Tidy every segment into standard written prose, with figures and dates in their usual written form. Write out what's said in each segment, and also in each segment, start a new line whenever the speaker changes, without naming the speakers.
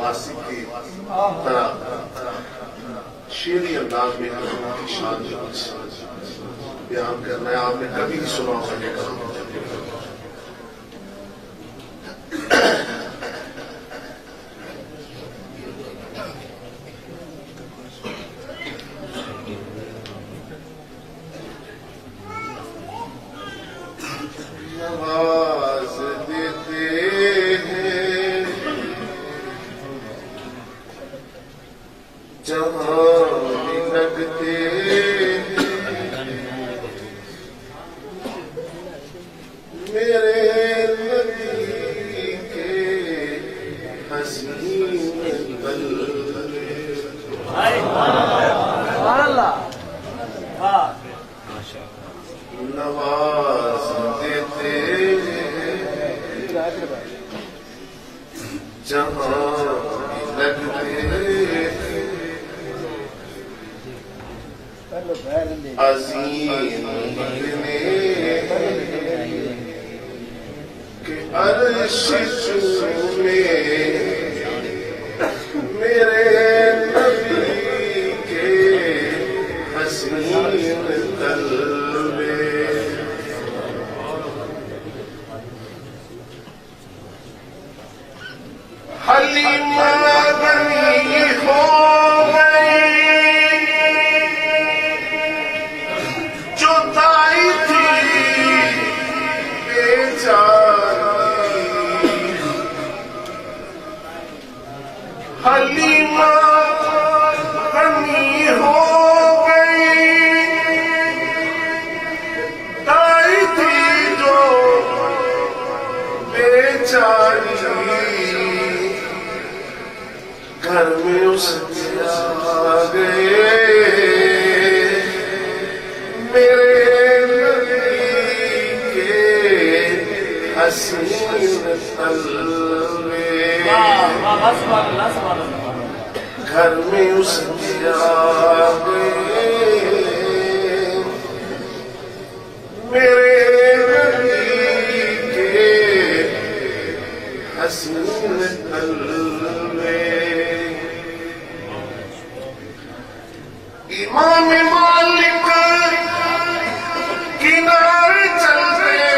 عاصف کی طرح شعری انداز میں حضور کی شان بیان کرنا ہے. آپ نے کبھی نہیں سنا ہوگا یہ کام. نواز دیتے ہیں جہاں بھی لگتے میرے نبی کے حسین نواز دیتے جہاں لگتے عظیم کہ عرش چومے میرے نبی کے حسین قلبے. حلیمہ غنی ہو گئی جو تائی تھی بیچاری. حلیمہ غنی ہو گئی تائی تھی جو بیچاری. گھر میں اس کے آ گئے میرے نبی کے حسین قلبے. گھر میں اس کے آ گئے میرے نبی کے حسین قلبے. امام مالک کنارے چل رہے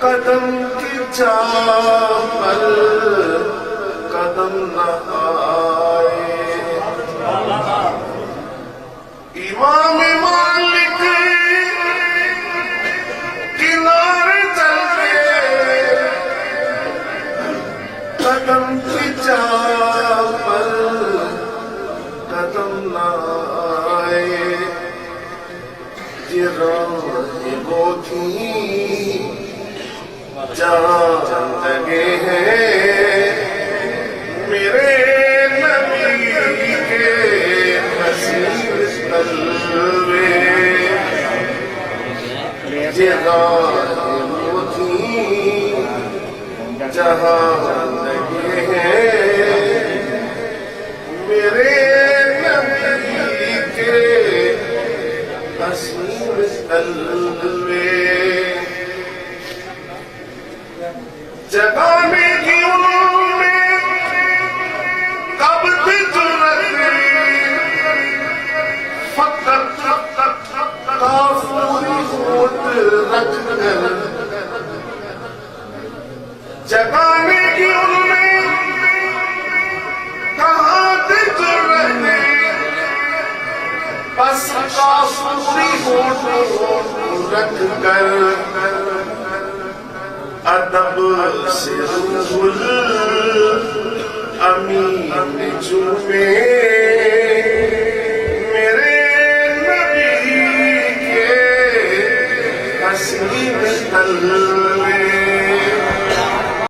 قدم کی جا پر قدم نہ آئے. امام مالک کنارے چل رہے قدم کی جا پر قدم نہ آئے. یہ راہیں وہ تھیں جہاں لگے ہیں میرے نبی کے حسین قلبے. یہ راہیں وہ تھیں جہاں لگے ہیں میرے نبی کے حسین قلبے. جگانے کی انہوں نے کب بھی ضرورت فقط کافوری ہوت رکھ کر. جگانے کی انہوں نے کہاں تھی ضرورت بس کافوری ہوت رکھ کر. ادب سے روح الامین چومے میرے نبی کے حسین قلبے.